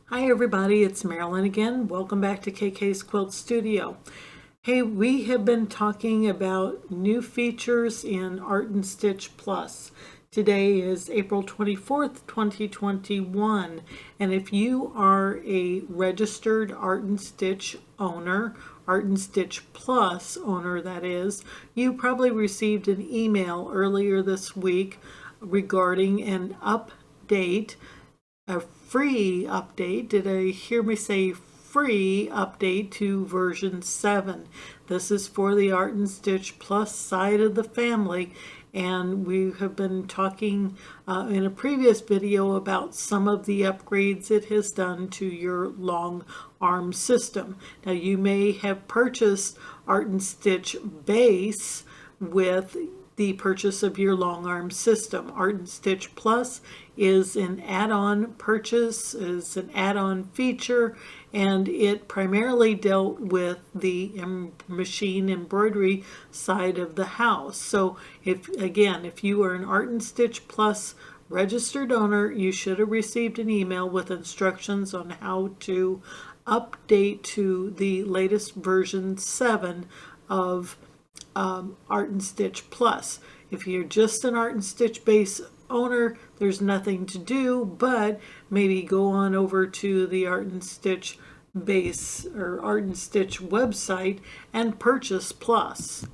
Hi everybody, it's Marilyn again. Welcome back to KK's Quilt Studio. Hey, we have been talking about new features in Art and Stitch Plus. Today is April 24th, 2021, and if you are a registered Art and Stitch owner, Art and Stitch Plus owner that is, you probably received an email earlier this week regarding an update, a free update. Did I hear me say free update to version 7? This is for the Art and Stitch Plus side of the family, and we have been talking in a previous video about some of the upgrades it has done to your long arm system. Now you may have purchased Art and Stitch Base with the purchase of your long arm system. Art and Stitch Plus is an add-on purchase, is an add-on feature, and it primarily dealt with the machine embroidery side of the house. So if you are an Art and Stitch Plus registered owner, you should have received an email with instructions on how to update to the latest version 7 of Art and Stitch Plus. If you're just an Art and Stitch Base owner, there's nothing to do, but maybe go on over to the Art and Stitch Base or Art and Stitch website and purchase Plus.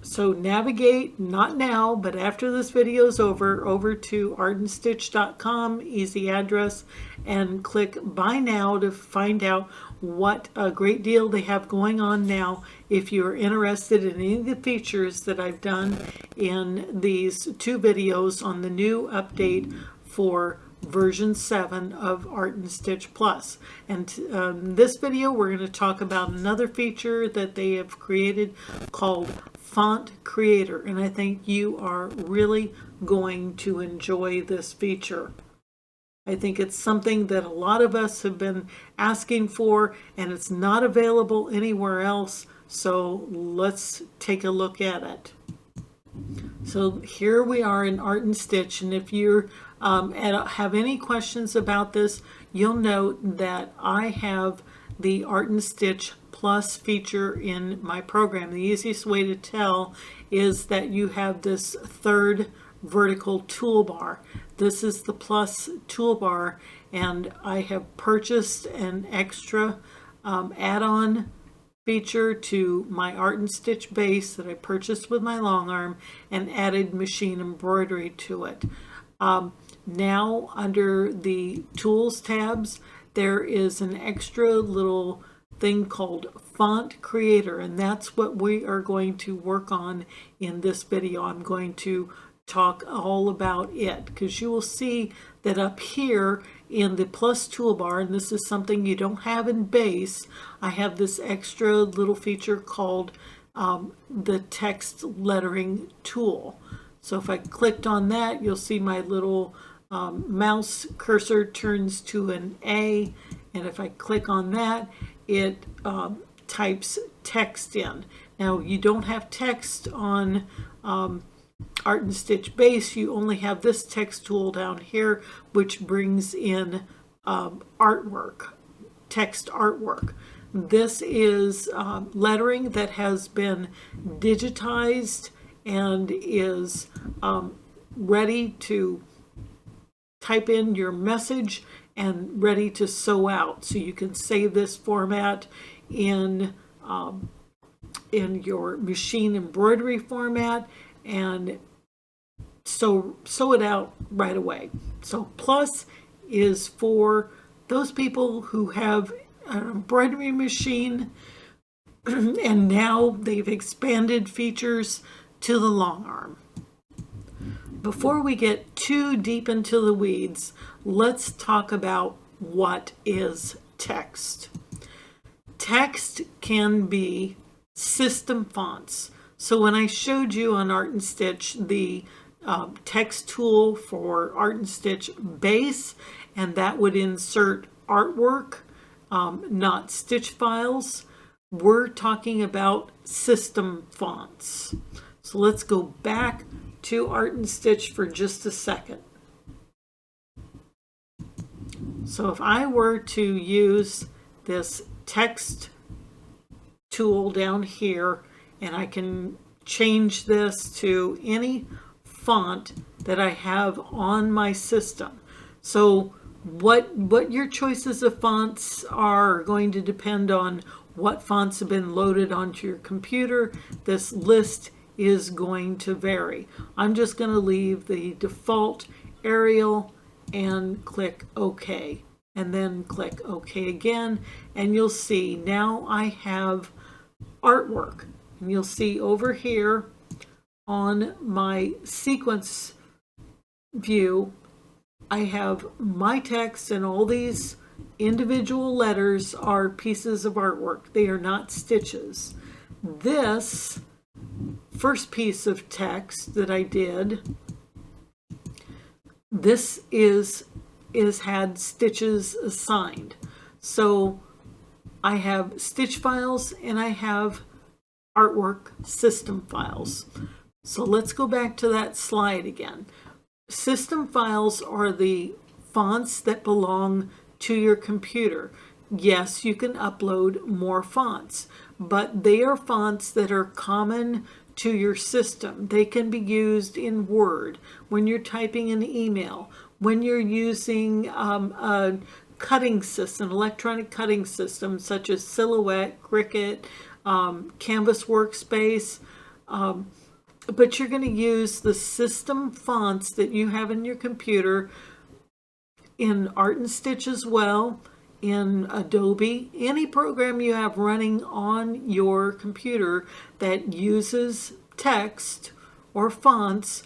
So navigate, not now, but after this video is over to artandstitch.com, easy address, and click Buy Now to find out what a great deal they have going on now if you're interested in any of the features that I've done in these two videos on the new update for version 7 of Art and Stitch Plus. And this video we're going to talk about another feature that they have created called Font Creator, and I think you are really going to enjoy this feature. I think it's something that a lot of us have been asking for, and it's not available anywhere else, so let's take a look at it. So here we are in Art and Stitch, and if you have any questions about this, you'll note that I have the Art and Stitch Plus feature in my program. The easiest way to tell is that you have this third vertical toolbar. This is the Plus toolbar, and I have purchased an extra add-on feature to my Art and Stitch Base that I purchased with my long arm and added machine embroidery to it. Now under the Tools tabs, there is an extra little thing called Font Creator, and that's what we are going to work on in this video. I'm going to talk all about it because you will see that up here in the Plus toolbar, and this is something you don't have in Base, I have this extra little feature called the text lettering tool. So if I clicked on that, you'll see my little mouse cursor turns to an A, and if I click on that, it types text in. Now you don't have text on Art and Stitch Base, you only have this text tool down here, which brings in artwork, text artwork. This is lettering that has been digitized and is ready to type in your message and ready to sew out. So you can save this format in your machine embroidery format and sew it out right away. So Plus is for those people who have an embroidery machine and now they've expanded features to the long arm. Before we get too deep into the weeds, let's talk about what is text. Text can be system fonts. So when I showed you on Art and Stitch the text tool for Art and Stitch Base, and that would insert artwork, not stitch files, we're talking about system fonts. So let's go back to Art and Stitch for just a second. So if I were to use this text tool down here, and I can change this to any font that I have on my system. So what your choices of fonts are going to depend on what fonts have been loaded onto your computer. This list is going to vary. I'm just going to leave the default Arial and click OK, and then click OK again, and you'll see now I have artwork. And you'll see over here on my sequence view, I have my text, and all these individual letters are pieces of artwork. They are not stitches. This first piece of text that I did, this is had stitches assigned. So I have stitch files and I have artwork system files. So let's go back to that slide again. System files are the fonts that belong to your computer. Yes, you can upload more fonts, but they are fonts that are common to your system. They can be used in Word, when you're typing an email, when you're using a cutting system, electronic cutting system such as Silhouette, Cricut, Canvas Workspace, but you're going to use the system fonts that you have in your computer in Art and Stitch as well, in Adobe, any program you have running on your computer that uses text or fonts,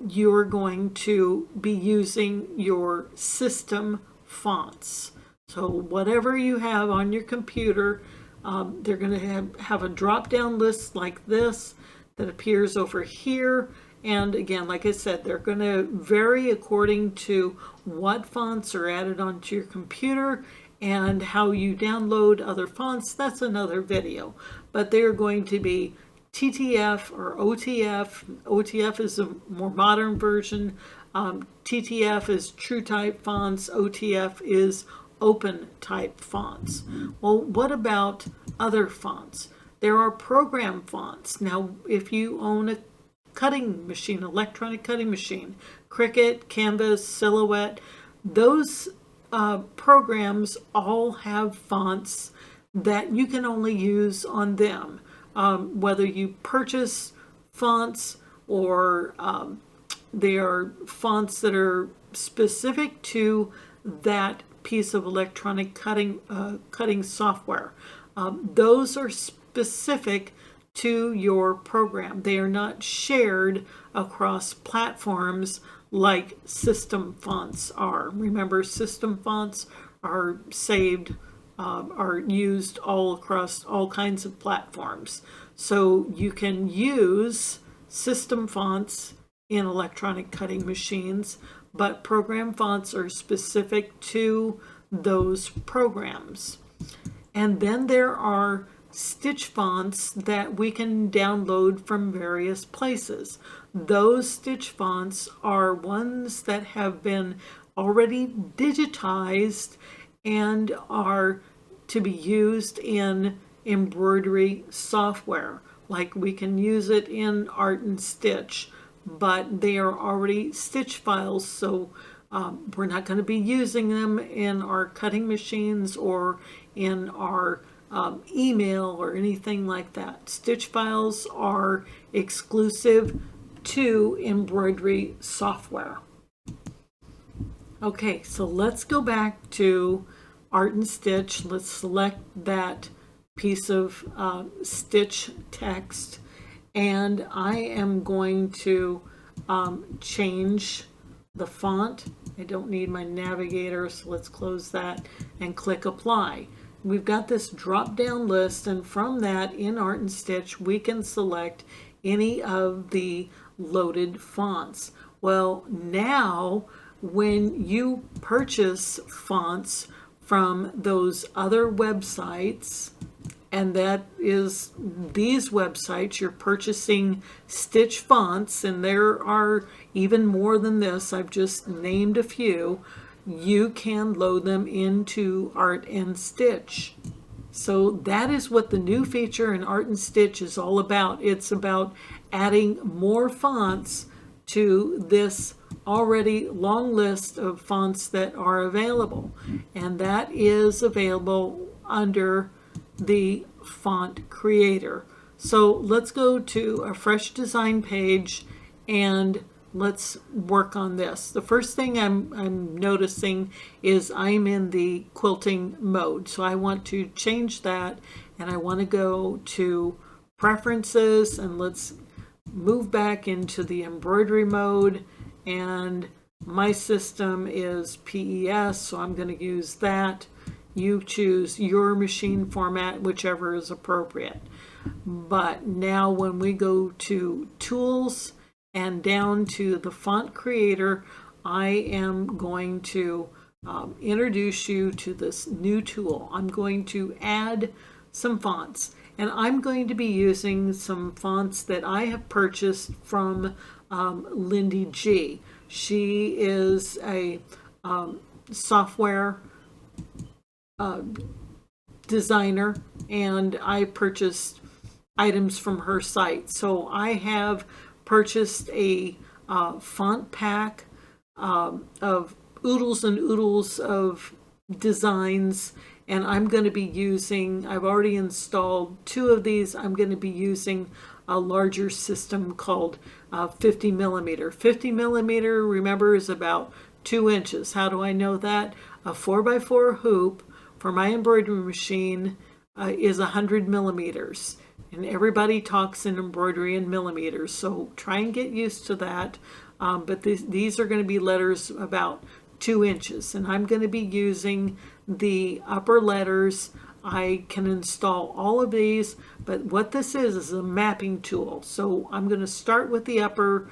you're going to be using your system fonts. So whatever you have on your computer, they're going to have a drop-down list like this that appears over here. And again, like I said, they're going to vary according to what fonts are added onto your computer and how you download other fonts. That's another video. But they're going to be TTF or OTF. OTF is a more modern version. TTF is true type fonts. OTF is open type fonts. Well, what about other fonts? There are program fonts. Now, if you own a cutting machine, electronic cutting machine, Cricut, Canvas, Silhouette, those programs all have fonts that you can only use on them. Whether you purchase fonts or they are fonts that are specific to that piece of electronic cutting software. Those are specific to your program. They are not shared across platforms like system fonts are. Remember, system fonts are saved, are used all across all kinds of platforms. So you can use system fonts in electronic cutting machines, but program fonts are specific to those programs. And then there are stitch fonts that we can download from various places. Those stitch fonts are ones that have been already digitized and are to be used in embroidery software. Like we can use it in Art and Stitch, but they are already stitch files, so we're not going to be using them in our cutting machines or in our email or anything like that. Stitch files are exclusive to embroidery software. Okay, so let's go back to Art and Stitch. Let's select that piece of stitch text, and I am going to change the font. I don't need my navigator, so let's close that and click Apply. We've got this drop-down list, and from that in Art and Stitch we can select any of the loaded fonts. Well, now when you purchase fonts from those other websites, and that is these websites, you're purchasing stitch fonts, and there are even more than this. I've just named a few. you can load them into Art and Stitch. So that is what the new feature in Art and Stitch is all about. It's about adding more fonts to this already long list of fonts that are available. And that is available under the font creator. So let's go to a fresh design page and let's work on this. The first thing I'm noticing is I'm in the quilting mode. So I want to change that, and I want to go to preferences, and let's move back into the embroidery mode. And my system is PES, so I'm going to use that. You choose your machine format, whichever is appropriate. But now when we go to tools and down to the font creator, I am going to introduce you to this new tool. I'm going to add some fonts, and I'm going to be using some fonts that I have purchased from Lindy G. She is a software designer, and I purchased items from her site. So I have purchased a font pack of oodles and oodles of designs, and I'm going to be using, I've already installed 2 of these. I'm going to be using a larger system called 50 millimeter. 50 millimeter, remember, is about 2 inches. How do I know that? A 4x4 hoop for my embroidery machine is 100 millimeters. And everybody talks in embroidery in millimeters, so try and get used to that. But these are going to be letters about 2 inches, and I'm going to be using the upper letters. I can install all of these, but what this is a mapping tool. So I'm going to start with the upper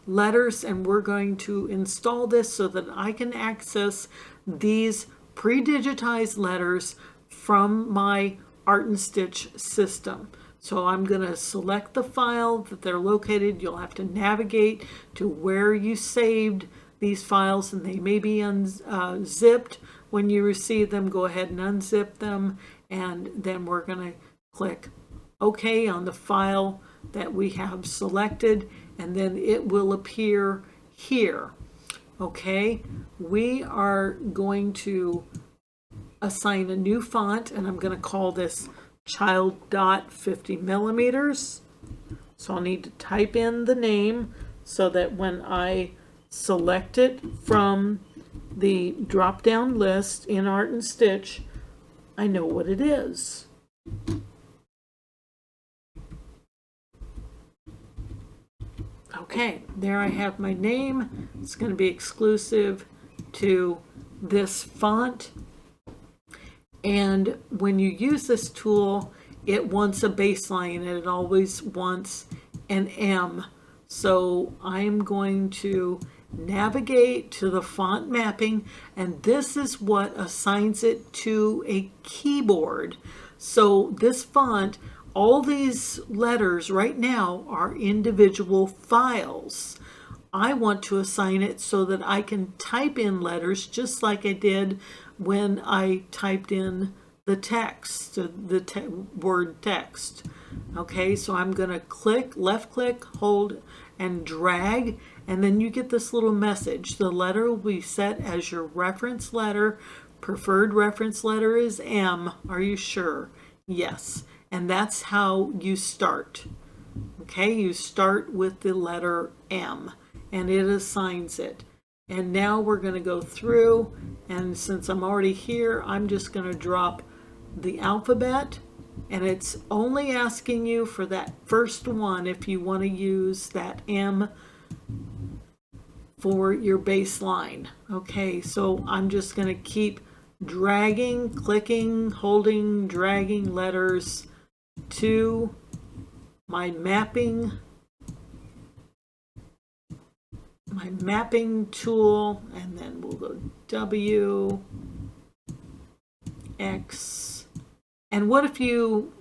letters, and we're going to install this so that I can access these pre-digitized letters from my Art and Stitch system. So I'm going to select the file that they're located. You'll have to navigate to where you saved these files, and they may be unzipped. When you receive them, go ahead and unzip them, and then we're going to click OK on the file that we have selected, and then it will appear here. Okay, we are going to assign a new font, and I'm going to call this Child Dot 50 millimeters. So I'll need to type in the name so that when I select it from the drop-down list in Art and Stitch, I know what it is. Okay, there I have my name. It's going to be exclusive to this font. And when you use this tool, it wants a baseline, and it always wants an M. So I'm going to navigate to the font mapping, and this is what assigns it to a keyboard. So this font, all these letters right now are individual files. I want to assign it so that I can type in letters just like I did when I typed in the text, the word text. Okay, so I'm going to click, left click, hold, and drag, and then you get this little message. The letter will be set as your reference letter. Preferred reference letter is M. Are you sure? Yes. And that's how you start. Okay, you start with the letter M, and it assigns it. And now we're going to go through, and since I'm already here, I'm just going to drop the alphabet, and it's only asking you for that first one if you want to use that M for your baseline. Okay, so I'm just going to keep dragging, clicking, holding, dragging letters to my mapping tool, and then we'll go W, X, and what if you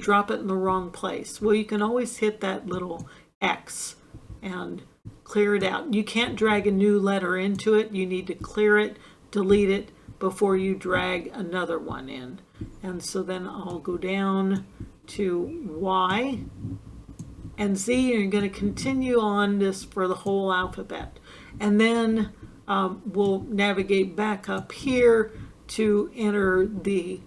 drop it in the wrong place? Well, you can always hit that little X and clear it out. You can't drag a new letter into it. You need to clear it, delete it before you drag another one in. And so then I'll go down to Y and Z, and you're going to continue on this for the whole alphabet. And then we'll navigate back up here to enter the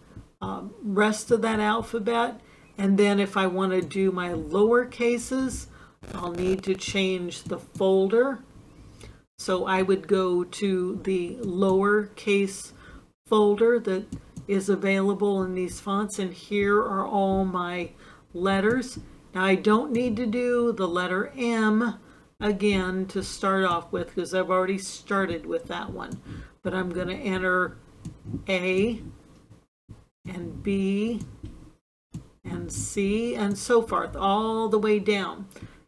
rest of that alphabet. And then if I want to do my lower cases, I'll need to change the folder. So I would go to the lowercase folder that is available in these fonts, and here are all my letters. Now I don't need to do the letter M again to start off with because I've already started with that one, but I'm going to enter A and B and C and so forth all the way down.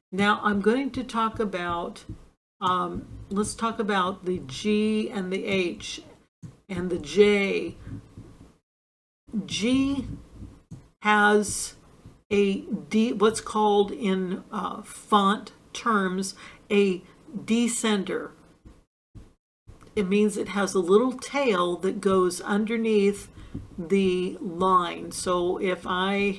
Now I'm going to talk about let's talk about the G and the H and the J. G has a what's called in font terms a descender. It means it has a little tail that goes underneath the line. So if I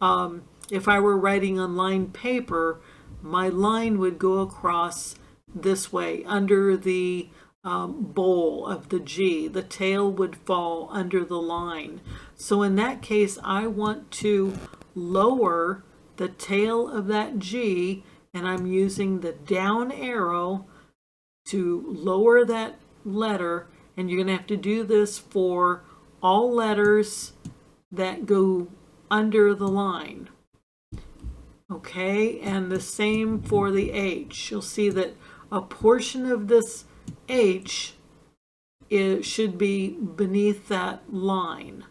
were writing on lined paper, my line would go across this way under the bowl of the G. The tail would fall under the line. So in that case, I want to lower the tail of that G, and I'm using the down arrow to lower that letter, and you're going to have to do this for all letters that go under the line. Okay, and the same for the H. You'll see that a portion of this H should be beneath that line.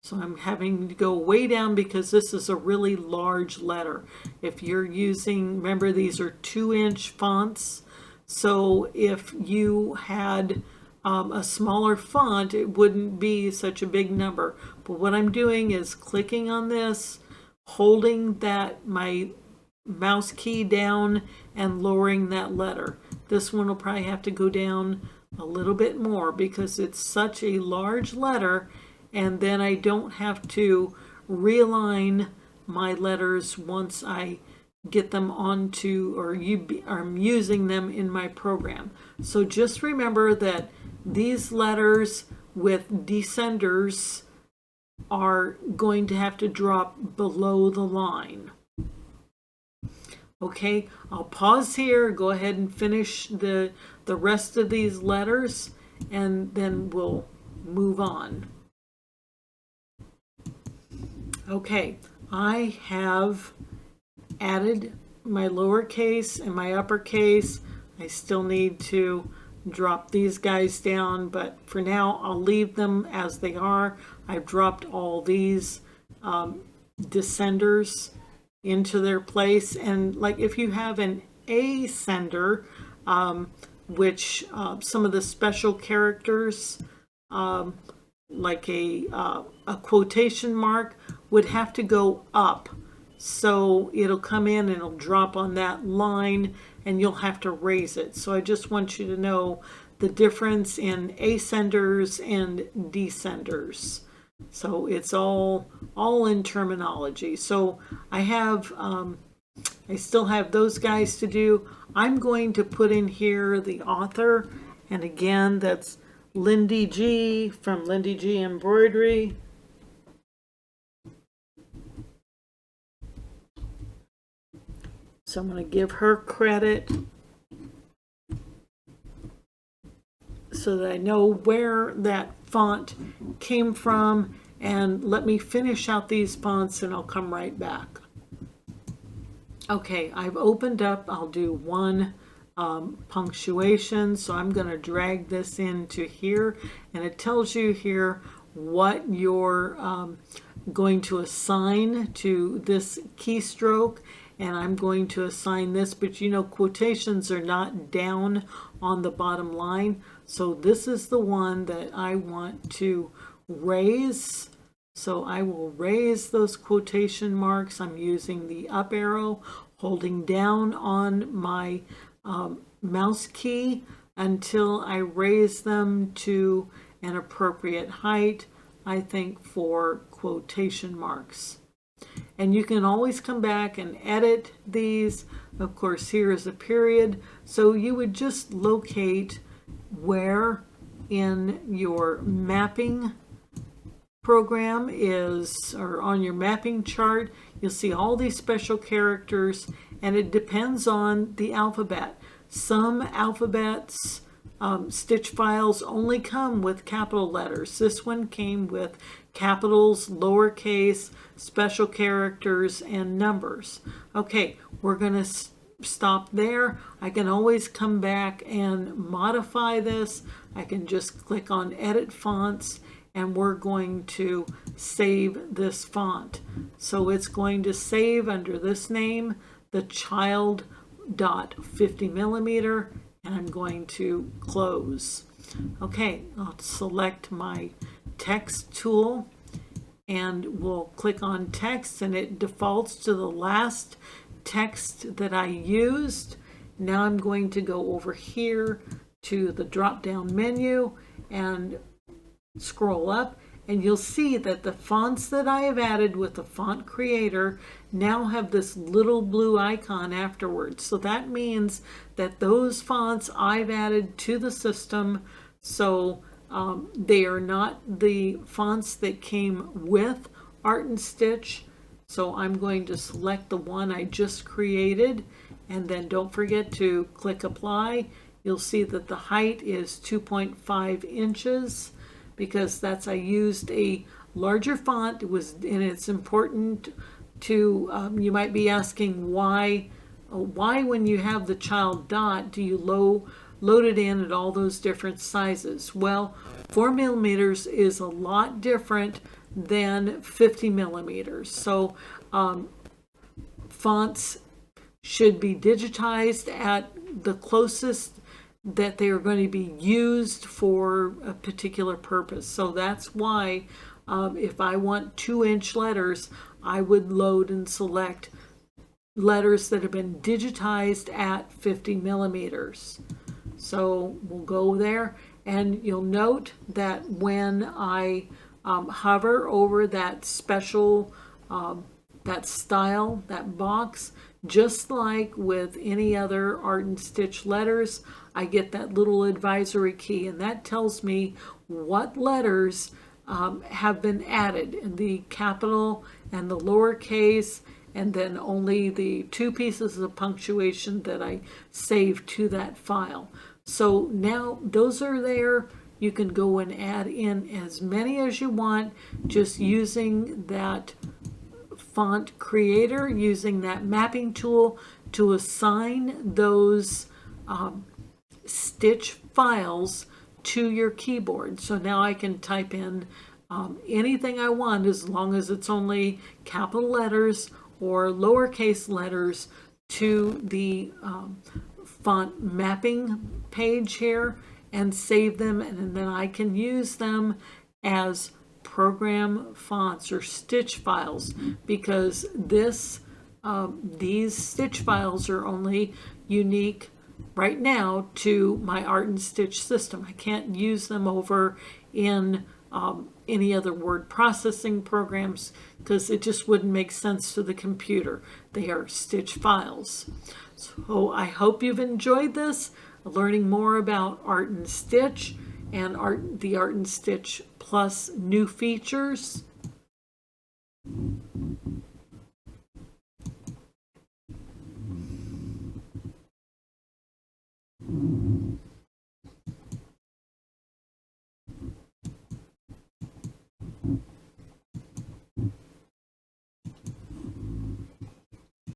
So I'm having to go way down because this is a really large letter. If you're using, remember these are 2-inch fonts, so if you had a smaller font, it wouldn't be such a big number. But what I'm doing is clicking on this, holding that my mouse key down and lowering that letter. This one will probably have to go down a little bit more because it's such a large letter, and then I don't have to realign my letters once I get them onto, or I'm using them in my program. So just remember that these letters with descenders are going to have to drop below the line. Okay, I'll pause here, go ahead and finish the rest of these letters, and then we'll move on. Okay, I have added my lowercase and my uppercase. I still need to drop these guys down, but for now I'll leave them as they are. I've dropped all these descenders into their place, and like if you have an ascender, which some of the special characters like a quotation mark would have to go up, so it'll come in and it'll drop on that line and you'll have to raise it. So I just want you to know the difference in ascenders and descenders. So it's all in terminology. So I still have those guys to do. I'm going to put in here the author, and again that's Lindy G from Lindy G Embroidery. So I'm going to give her credit so that I know where that font came from, and let me finish out these fonts and I'll come right back. Okay, I've opened up, I'll do one punctuation, so I'm going to drag this into here, and it tells you here what you're going to assign to this keystroke, and I'm going to assign this, but you know quotations are not down on the bottom line, so this is the one that I want to raise. So I will raise those quotation marks. I'm using the up arrow, holding down on my mouse key until I raise them to an appropriate height, I think, for quotation marks. And you can always come back and edit these. Of course, here is a period. So you would just locate where in your mapping program is, or on your mapping chart, you'll see all these special characters, and it depends on the alphabet. Some alphabets stitch files only come with capital letters. This one came with capitals, lowercase, special characters, and numbers. Okay, we're going to stop there. I can always come back and modify this. I can just click on Edit Fonts, and we're going to save this font. So it's going to save under this name, the child .50 millimeter, and I'm going to close. Okay, I'll select my text tool and we'll click on text, and it defaults to the last text that I used. Now I'm going to go over here to the drop down menu and scroll up, and you'll see that the fonts that I have added with the font creator now have this little blue icon afterwards. So that means that those fonts I've added to the system, so they are not the fonts that came with Art and Stitch. So I'm going to select the one I just created, and then don't forget to click apply. You'll see that the height is 2.5 inches because that's, I used a larger font. It was, and it's important to, you might be asking why when you have the child dot do you load it in at all those different sizes? Well, 4 millimeters is a lot different than 50 millimeters. So fonts should be digitized at the closest that they are going to be used for a particular purpose. So that's why if I want 2-inch letters, I would load and select letters that have been digitized at 50 millimeters. So we'll go there, and you'll note that when I hover over that special, that style, that box, just like with any other Art and Stitch letters, I get that little advisory key, and that tells me what letters have been added in the capital and the lowercase, and then only the 2 pieces of punctuation that I saved to that file. So now those are there. You can go and add in as many as you want, just using that font creator, using that mapping tool to assign those stitch files to your keyboard. So now I can type in anything I want, as long as it's only capital letters or lowercase letters, to the font mapping page here, and save them, and then I can use them as program fonts or stitch files, because these stitch files are only unique right now to my Art and Stitch system. I can't use them over in any other word processing programs because it just wouldn't make sense to the computer. They are stitch files. So I hope you've enjoyed this, learning more about Art and Stitch and the Art and Stitch Plus new features.